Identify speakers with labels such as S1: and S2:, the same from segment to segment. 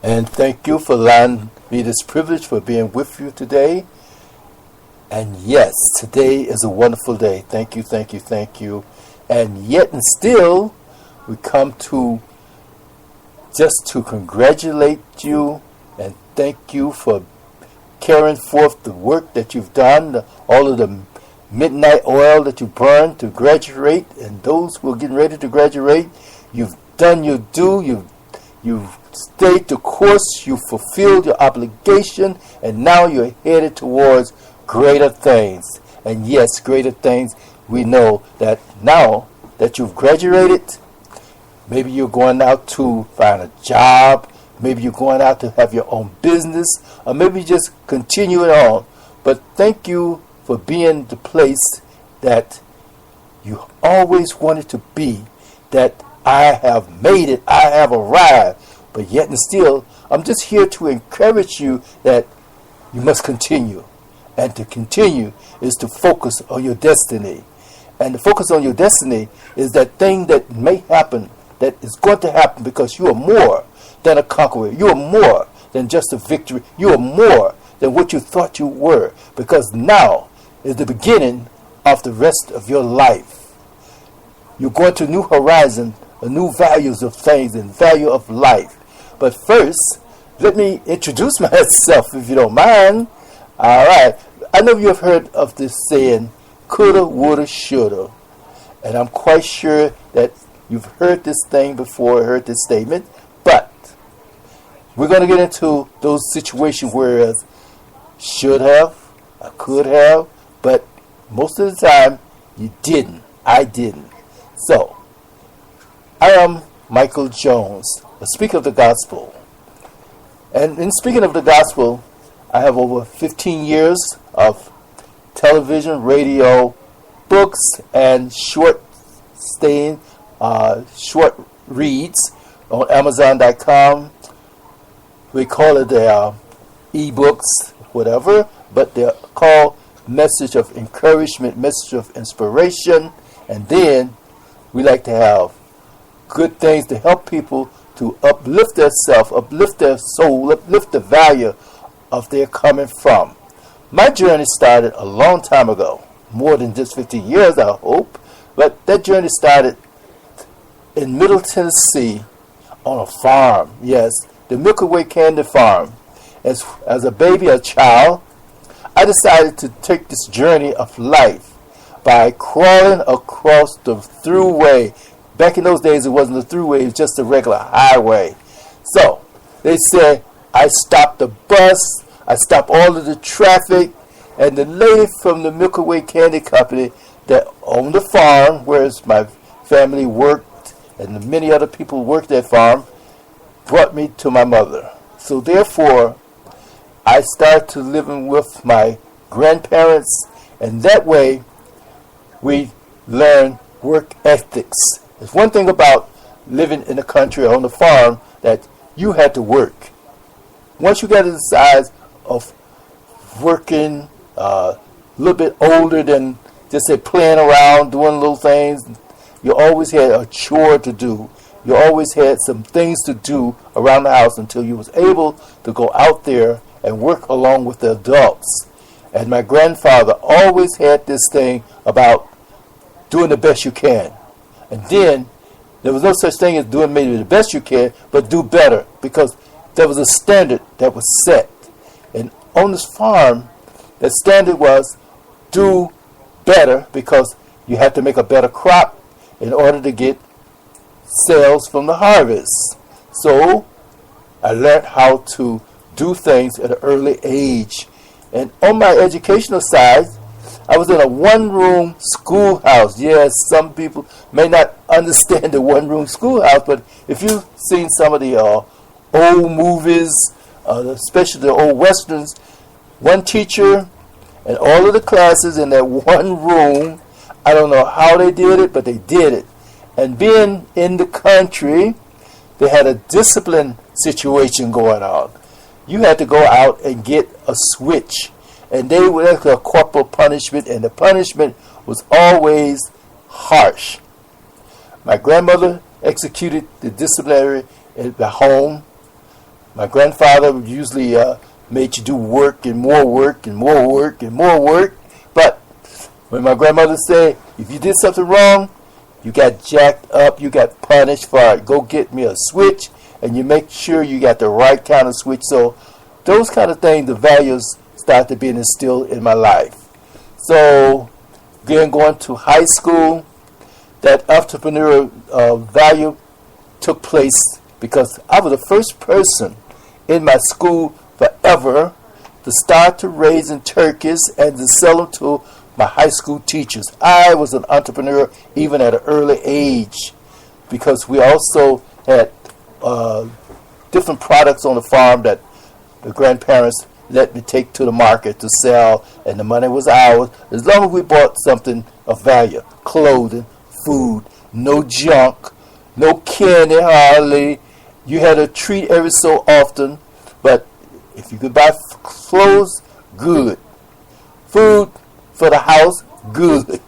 S1: And thank you for allowing me this privilege for being with you today. And yes, today is a wonderful day. Thank you, thank you, thank you. And yet and still, we come to just to congratulate you and thank you for carrying forth the work that you've done, all of the midnight oil that you burned to graduate, and those who are getting ready to graduate, you've done your due, you've stayed the course, you fulfilled your obligation, and now you're headed towards greater things. And yes, greater things. We know that now that you've graduated, maybe you're going out to find a job, maybe you're going out to have your own business, or maybe just continue it on. But thank you for being the place that you always wanted to be, that I have made it, I have arrived. But yet and still, I'm just here to encourage you that you must continue. And to continue is to focus on your destiny. And to focus on your destiny is that thing that may happen, that is going to happen, because you are more than a conqueror. You are more than just a victory. You are more than what you thought you were. Because now is the beginning of the rest of your life. You're going to a new horizon, a new values of things and value of life. But first, let me introduce myself, if you don't mind. All right. I know you have heard of this saying, coulda, woulda, shoulda. And I'm quite sure that you've heard this thing before, heard this statement. But we're going to get into those situations where should have, I could have, but most of the time you didn't. I didn't. So, I am Michael Jones, a speaker of the gospel. And in speaking of the gospel, I have over 15 years of television, radio, books, and short reads on Amazon.com. We call it the e-books, whatever, but they're called message of encouragement, message of inspiration, and then we like to have good things to help people to uplift themselves, uplift their soul, uplift the value of their coming from. My journey started a long time ago, more than just 15 years, I hope, but that journey started in Middle Tennessee on a farm. Yes, the Milky Way Candy Farm. As a baby, a child, I decided to take this journey of life by crawling across the thruway. Back in those days, it wasn't a thruway, it was just a regular highway. So, they said, I stopped the bus, I stopped all of the traffic, and the lady from the Milky Way Candy Company that owned the farm, where my family worked, and many other people worked that farm, brought me to my mother. So therefore, I started to living with my grandparents, and that way we learn work ethics. There's one thing about living in the country or on the farm, that you had to work. Once you got to the size of working a little bit older than just say playing around, doing little things, you always had a chore to do. You always had some things to do around the house until you was able to go out there and work along with the adults. And my grandfather always had this thing about doing the best you can. And then there was no such thing as doing maybe the best you can, but do better, because there was a standard that was set. And on this farm, the standard was do better, because you had to make a better crop in order to get sales from the harvest. So I learned how to do things at an early age. And on my educational side, I was in a one-room schoolhouse. Yes, some people may not understand the one-room schoolhouse, but if you've seen some of the old movies, especially the old westerns, one teacher and all of the classes in that one room. I don't know how they did it, but they did it. And being in the country, they had a discipline situation going on. You had to go out and get a switch. And they would have a corporal punishment, and the punishment was always harsh. My grandmother executed the disciplinary at the home. My grandfather usually made you do work and more work and more work and more work. But when my grandmother said, if you did something wrong, you got jacked up, you got punished for it. Go get me a switch, and you make sure you got the right kind of switch. So those kind of things, the values started being instilled in my life. So again, going to high school, that entrepreneurial value took place because I was the first person in my school forever to start to raising turkeys and to sell them to my high school teachers. I was an entrepreneur even at an early age because we also had different products on the farm that the grandparents let me take to the market to sell, and the money was ours as long as we bought something of value: clothing, food, no junk, no candy hardly. You had a treat every so often, but if you could buy clothes, good. Food for the house, good.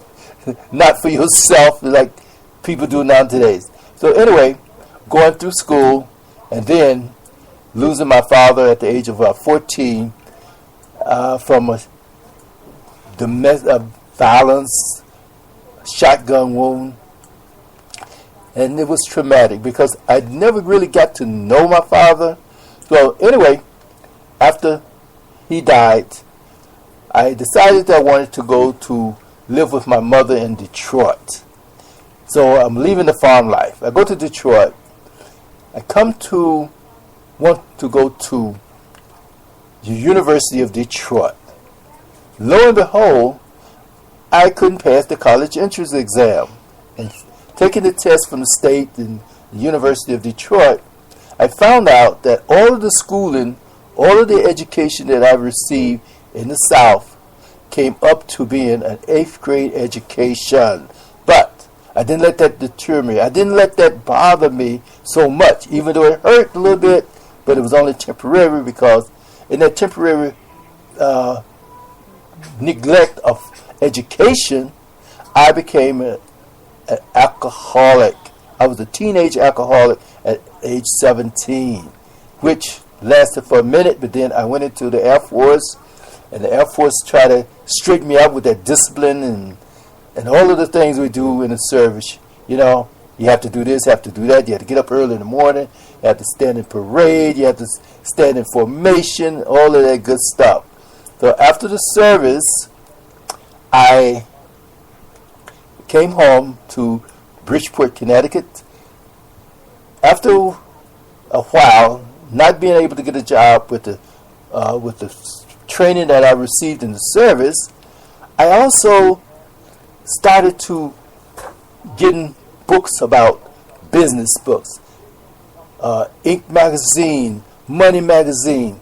S1: Not for yourself like people do nowadays. So anyway, going through school and then losing my father at the age of 14 from a domestic violence, shotgun wound. And it was traumatic because I never really got to know my father. So anyway, after he died, I decided that I wanted to go to live with my mother in Detroit. So I'm leaving the farm life. I go to Detroit. I want to go to the University of Detroit. Lo and behold, I couldn't pass the college entrance exam. And taking the test from the state and the University of Detroit, I found out that all of the schooling, all of the education that I received in the South came up to being an 8th grade education. But I didn't let that deter me. I didn't let that bother me so much, even though it hurt a little bit, but it was only temporary because in that temporary neglect of education, I became an alcoholic. I was a teenage alcoholic at age 17, which lasted for a minute, but then I went into the Air Force, and the Air Force tried to straighten me out with that discipline and all of the things we do in the service. You know, you have to do this, you have to do that, you have to get up early in the morning, you have to stand in parade, you have to stand in formation, all of that good stuff. So after the service, I came home to Bridgeport, Connecticut. After a while, not being able to get a job with the training that I received in the service, I also started to getting books about business books, Inc. magazine, Money magazine.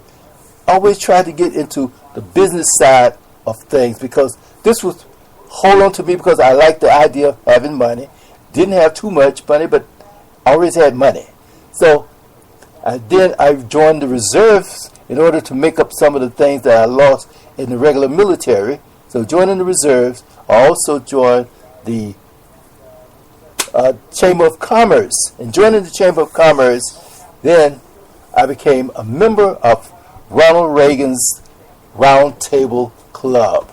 S1: Always tried to get into the business side of things because this was hold on to me because I liked the idea of having money. Didn't have too much money, but always had money. So then I joined the reserves in order to make up some of the things that I lost in the regular military. So joining the reserves, I also joined the Chamber of Commerce. And joining the Chamber of Commerce, then I became a member of Ronald Reagan's Round Table Club.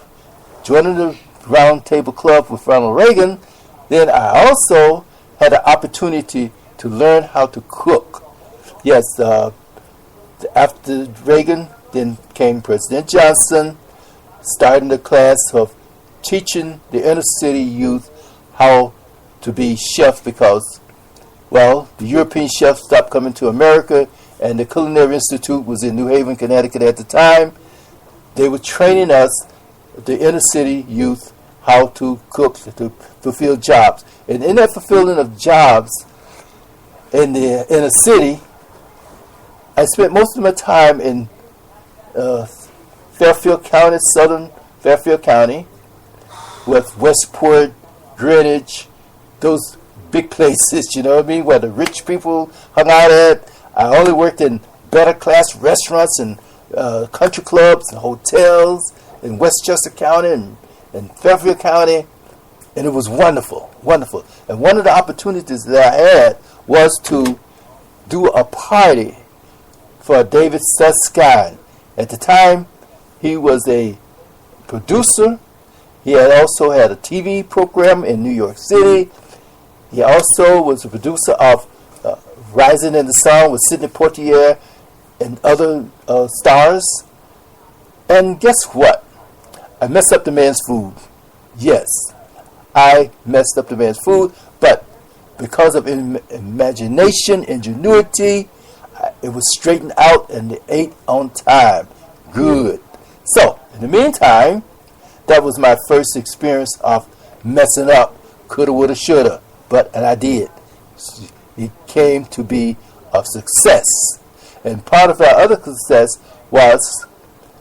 S1: Joining the Round Table Club with Ronald Reagan, then I also had the opportunity to learn how to cook. Yes, after Reagan, then came President Johnson, starting the class of teaching the inner city youth how to be chefs because, well, the European chefs stopped coming to America, and the Culinary Institute was in New Haven, Connecticut at the time. They were training us, the inner city youth, how to cook, to fulfill jobs. And in that fulfilling of jobs in the inner city, I spent most of my time in Fairfield County, southern Fairfield County, with Westport, Greenwich, those big places, you know what I mean, where the rich people hung out at. I only worked in better class restaurants and country clubs and hotels in Westchester County and Fairfield County, and it was wonderful, wonderful. And one of the opportunities that I had was to do a party for David Susskind. At the time, he was a producer. He had also had a TV program in New York City. He also was a producer of Rising in the Sun with Sidney Poitier and other stars. And guess what? I messed up the man's food. Yes, I messed up the man's food, but because of imagination, ingenuity, it was straightened out and they ate on time. Good. So, in the meantime, that was my first experience of messing up. Coulda, woulda, shoulda. And I did. It came to be a success. And part of our other success was,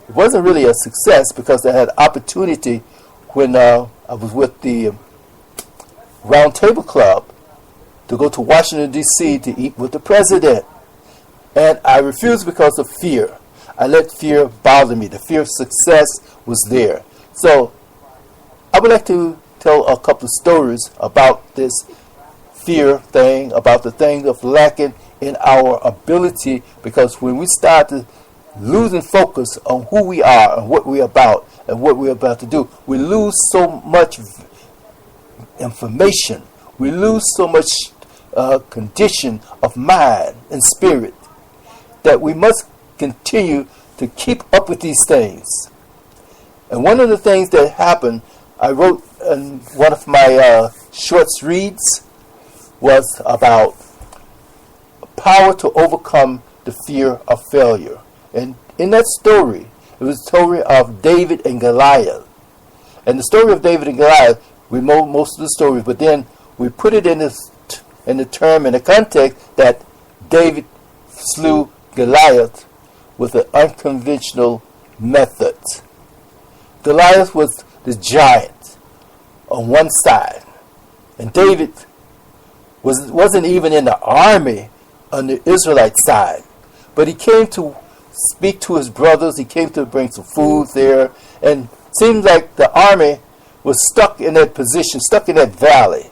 S1: it wasn't really a success because I had opportunity when I was with the Round Table Club to go to Washington, D.C. to eat with the president. And I refused because of fear. I let fear bother me. The fear of success was there. So I would like to tell a couple of stories about this fear thing, about the thing of lacking in our ability, because when we start to losing focus on who we are and what we're about and what we're about to do, we lose so much information. We lose so much condition of mind and spirit that we must continue to keep up with these things. And one of the things that happened, I wrote in one of my short reads, was about power to overcome the fear of failure. And in that story, it was the story of David and Goliath. And the story of David and Goliath, we know most of the stories, but then we put it in the term, in the context that David slew Goliath with an unconventional method. Goliath was the giant on one side, and David wasn't even in the army on the Israelite side, but he came to speak to his brothers. He came to bring some food there, and it seemed like the army was stuck in that position, stuck in that valley.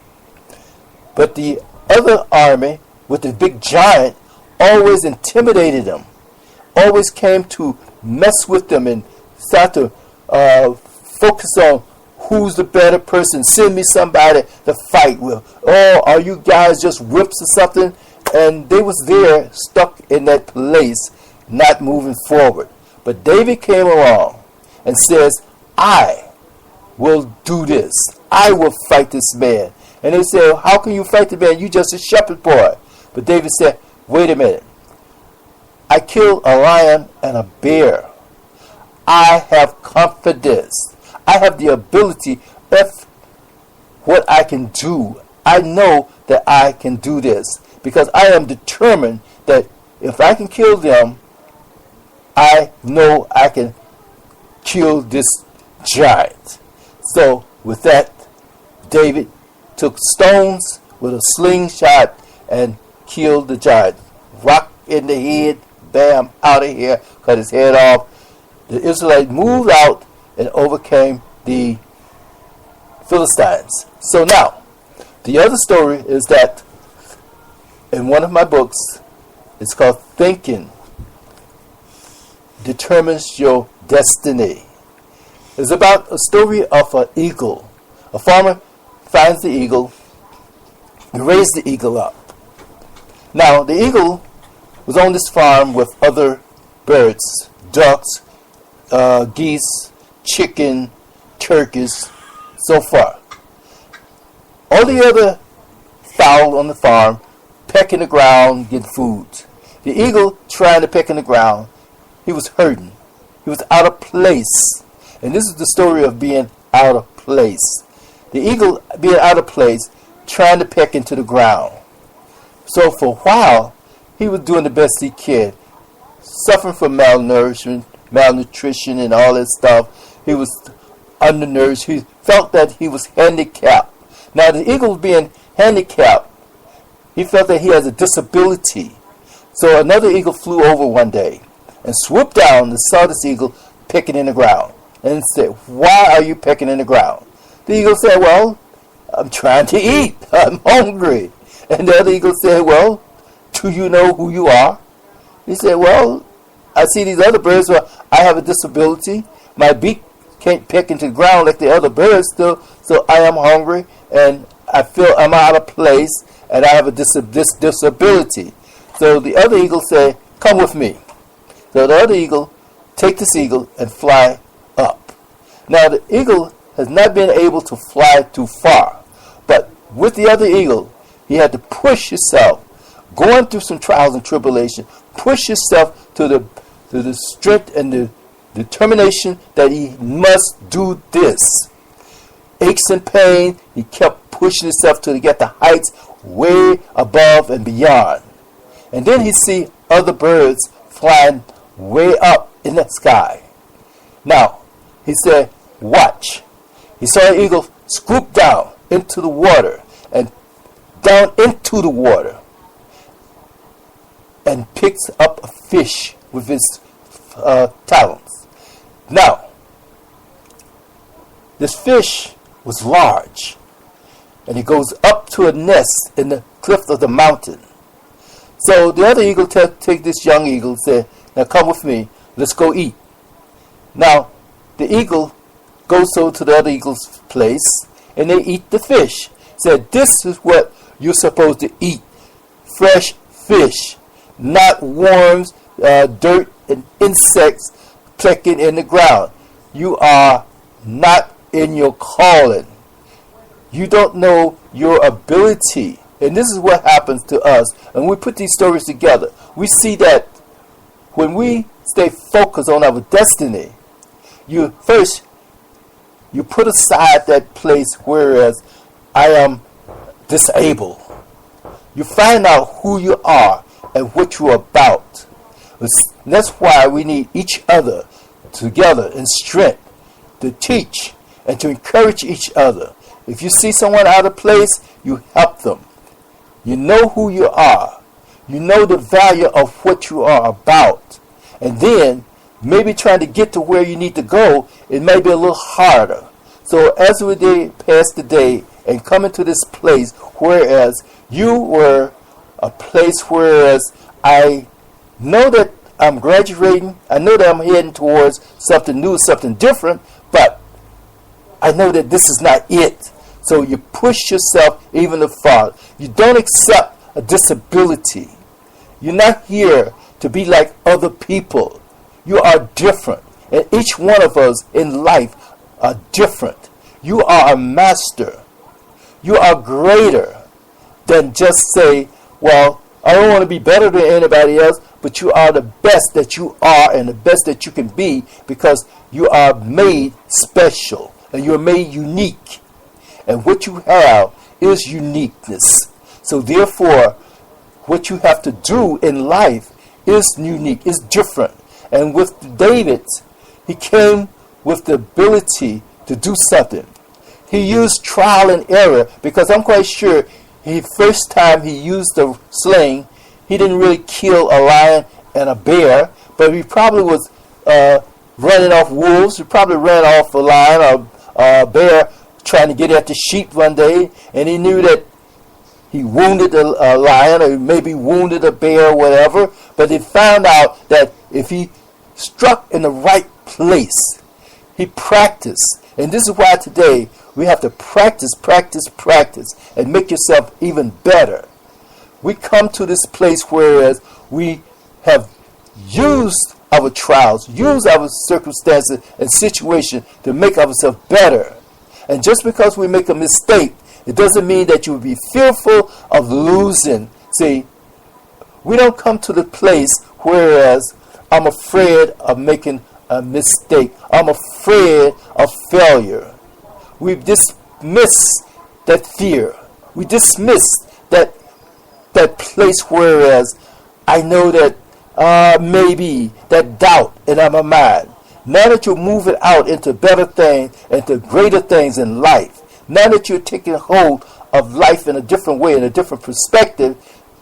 S1: But the other army with the big giant always intimidated them, always came to mess with them and start to focus on who's the better person. Send me somebody to fight with. Oh, are you guys just whips or something? And they was there stuck in that place, not moving forward. But David came along and says, I will do this. I will fight this man. And they said, how can you fight the man? You just a shepherd boy. But David said, wait a minute. I killed a lion and a bear. I have confidence. I have the ability of what I can do. I know that I can do this because I am determined that if I can kill them, I know I can kill this giant. So with that, David took stones with a slingshot and killed the giant. Rock in the head, bam, out of here, cut his head off. The Israelites moved out and overcame the Philistines. So now, the other story is that in one of my books, it's called Thinking Determines Your Destiny. It's about a story of an eagle. A farmer finds the eagle and raises the eagle up. Now, the eagle was on this farm with other birds, ducks, geese, chicken, turkeys, so far. All the other fowl on the farm pecking the ground, getting food. The eagle trying to peck in the ground, he was hurting. He was out of place. And this is the story of being out of place. The eagle being out of place, trying to peck into the ground. So for a while, he was doing the best he could, suffering from malnutrition and all that stuff. He was undernourished. He felt that he was handicapped. Now the eagle being handicapped, he felt that he has a disability. So another eagle flew over one day and swooped down and saw this eagle pecking in the ground and said, "Why are you pecking in the ground?" The eagle said, "Well, I'm trying to eat. I'm hungry." And the other eagle said, "Well, do you know who you are?" He said, "Well, I see these other birds where I have a disability. My beak can't peck into the ground like the other birds do, so I am hungry and I feel I'm out of place and I have a disability. So the other eagle said, come with me. So the other eagle take this eagle and fly up. Now the eagle has not been able to fly too far, but with the other eagle, he had to push himself, going through some trials and tribulation, push himself to the strength and the determination that he must do this. Aches and pain, he kept pushing himself to get the heights way above and beyond. And then he see other birds flying way up in the sky. Now, he said, watch. He saw an eagle scoop down into the water and down into the water and picks up a fish with his talons. Now, this fish was large, and he goes up to a nest in the cliff of the mountain. So the other eagle take this young eagle and say, now come with me, let's go eat. Now, the eagle goes over to the other eagle's place, and they eat the fish. Said, this is what you're supposed to eat. Fresh fish, not worms, dirt, and insects pecking in the ground. You are not in your calling. You don't know your ability. And this is what happens to us. And we put these stories together. We see that when we stay focused on our destiny, you put aside that place whereas I am disabled. You find out who you are and what you're about. And that's why we need each other together in strength to teach and to encourage each other. If you see someone out of place, you help them. You know who you are. You know the value of what you are about. And then maybe trying to get to where you need to go, it may be a little harder. So as we pass the day and come into this place, whereas you were a place whereas I know that I'm graduating, I know that I'm heading towards something new, something different, but I know that this is not it. So you push yourself even farther. You don't accept a disability. You're not here to be like other people. You are different. And each one of us in life are different. You are a master. You are greater than just say, well, I don't want to be better than anybody else, but you are the best that you are and the best that you can be because you are made special and you are made unique. And what you have is uniqueness. So therefore, what you have to do in life is unique, is different. And with David, he came with the ability to do something. He used trial and error because I'm quite sure first time he used the sling, he didn't really kill a lion and a bear, but he probably was running off wolves. He probably ran off a lion or a bear trying to get at the sheep one day, and he knew that he wounded a lion or maybe wounded a bear or whatever, but he found out that if he struck in the right place, he practiced. And this is why today we have to practice, and make yourself even better. We come to this place whereas we have used our trials, used our circumstances and situation to make ourselves better. And just because we make a mistake, it doesn't mean that you will be fearful of losing. See, we don't come to the place whereas I'm afraid of making a mistake. I'm afraid of failure. We dismiss that fear. We dismiss that place whereas I know that maybe that doubt in our mind. Now that you're moving out into better things, into greater things in life, now that you're taking hold of life in a different way, in a different perspective,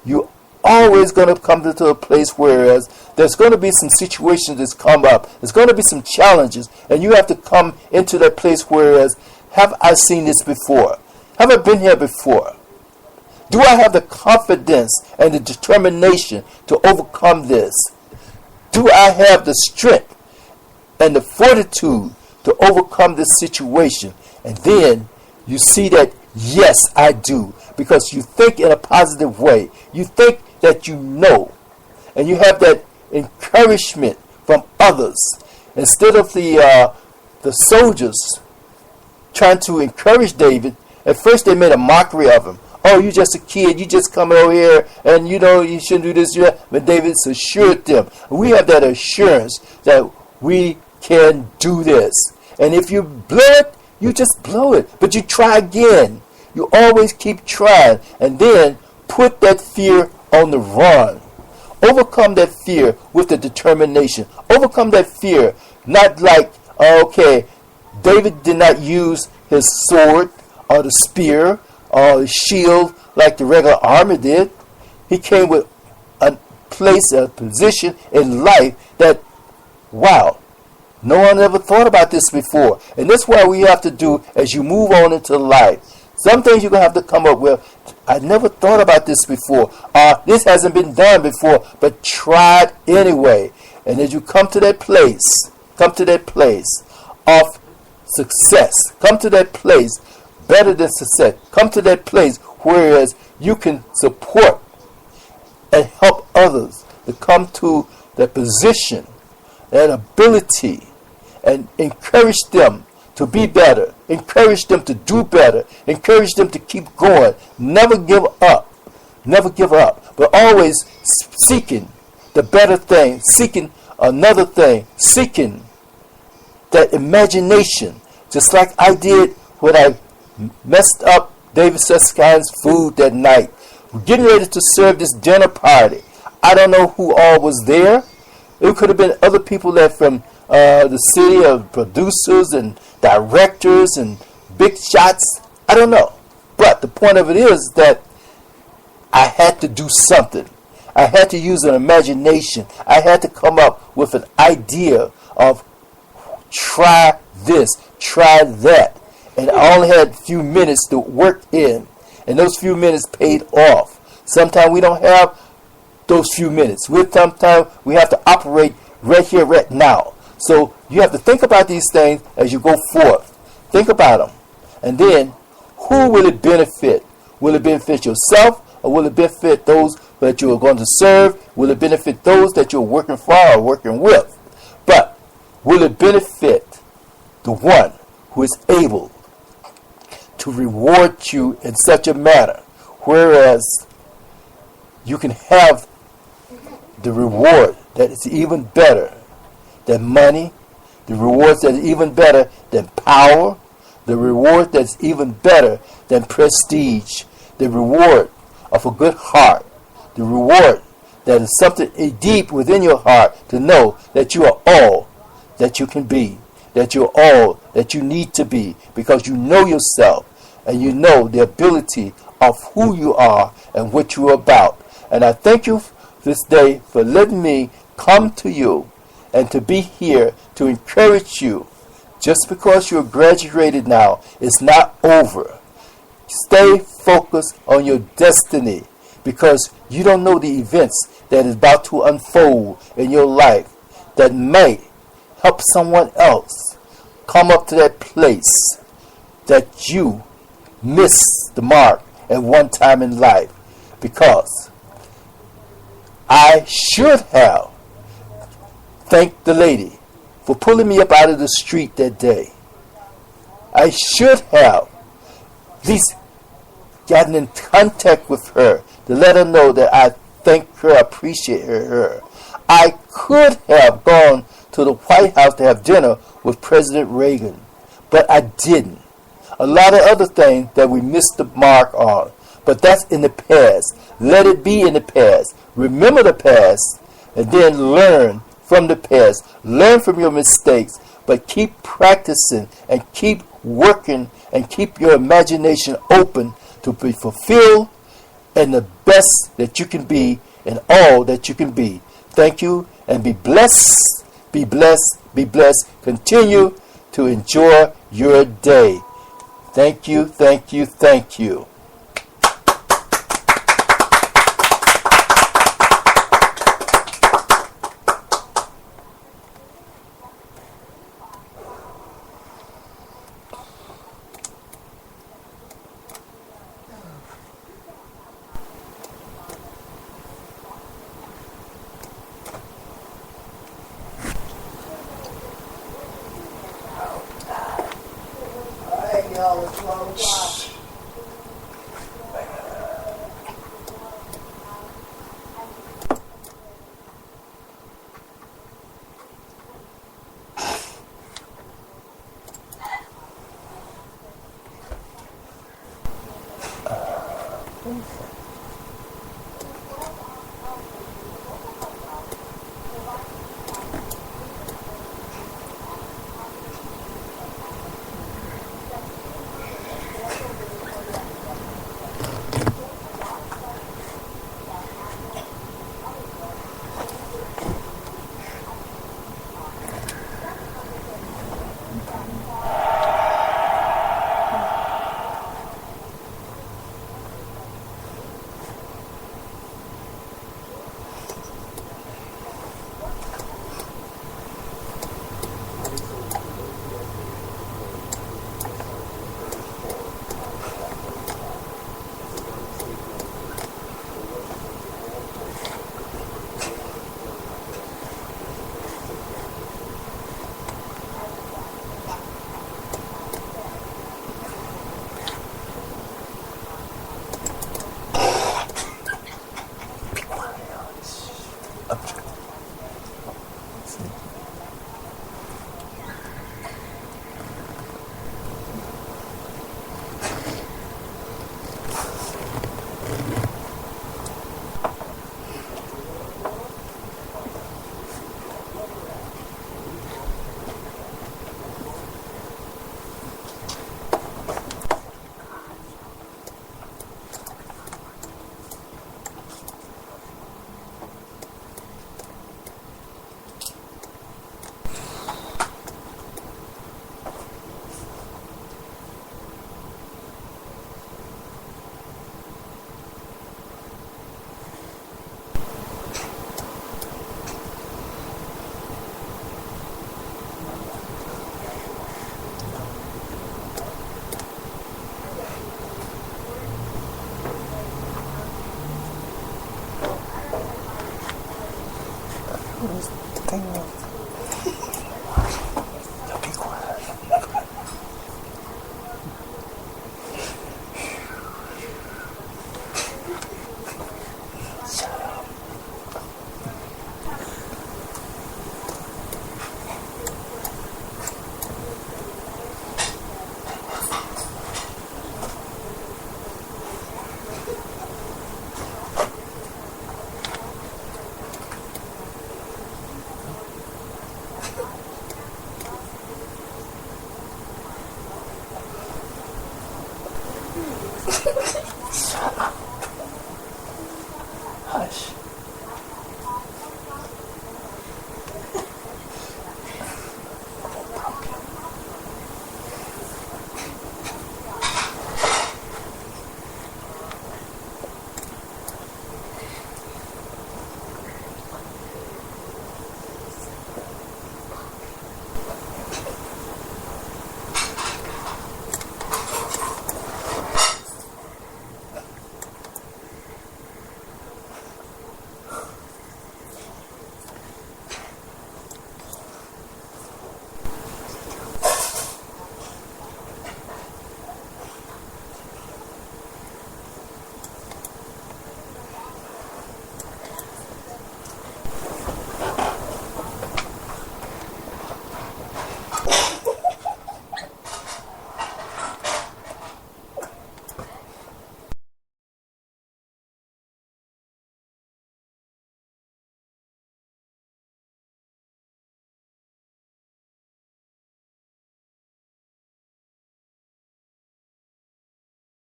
S1: you're always going to come to a place whereas there's going to be some situations that come up. There's going to be some challenges, and you have to come into that place whereas, have I seen this before? Have I been here before? Do I have the confidence and the determination to overcome this? Do I have the strength and the fortitude to overcome this situation? And then you see that, yes, I do. Because you think in a positive way. You think that you know. And you have that encouragement from others. Instead of the soldiers trying to encourage David, at first they made a mockery of him. Oh, you just a kid. You just coming over here, and you know you shouldn't do this. But David assured them. We have that assurance that we can do this. And if you blow it, you just blow it. But you try again. You always keep trying. And then put that fear on the run. Overcome that fear with the determination. Overcome that fear. Not like, okay, David did not use his sword or the spear or the shield like the regular army did. He came with a place, a position in life that, wow, no one ever thought about this before. And that's what we have to do as you move on into life. Some things you're going to have to come up with. I never thought about this before. This hasn't been done before, but try it anyway. And as you come to that place of success, come to that place better than success, come to that place whereas you can support and help others to come to that position, that ability, and encourage them to be better, encourage them to do better, encourage them to keep going. Never give up, but always seeking the better thing, seeking another thing, seeking that imagination, just like I did when I messed up David Suskind's food that night. We're getting ready to serve this dinner party. I don't know who all was there. It could have been other people that from the city of producers and directors and big shots. I don't know. But the point of it is that I had to do something. I had to use an imagination. I had to come up with an idea of try this, try that. And I only had a few minutes to work in. And those few minutes paid off. Sometimes we don't have those few minutes. Sometimes we have to operate right here, right now. So you have to think about these things as you go forth. Think about them. And then, who will it benefit? Will it benefit yourself, or will it benefit those that you are going to serve? Will it benefit those that you're working for or working with? But will it benefit the one who is able to reward you in such a manner, whereas you can have the reward that is even better than money, the rewards that is even better than power, the reward that's even better than prestige, the reward of a good heart, the reward that is something deep within your heart to know that you are all that you can be, that you're all that you need to be, because you know yourself and you know the ability of who you are and what you're about. And I thank you this day for letting me come to you and to be here to encourage you. Just because you're graduated now, it's not over. Stay focused on your destiny, because you don't know the events that is about to unfold in your life that may help someone else come up to that place that you missed the mark at one time in life. Because I should have thanked the lady for pulling me up out of the street that day. I should have at least gotten in contact with her to let her know that I thank her, appreciate her. I could have gone to the White House to have dinner with President Reagan, but I didn't. A lot of other things that we missed the mark on, but that's in the past. Let it be in the past. Remember the past, and then learn from the past. Learn from your mistakes, but keep practicing and keep working and keep your imagination open to be fulfilled and the best that you can be and all that you can be. Thank you, and be blessed, be blessed, be blessed. Continue to enjoy your day. Thank you, thank you, thank you.
S2: Thing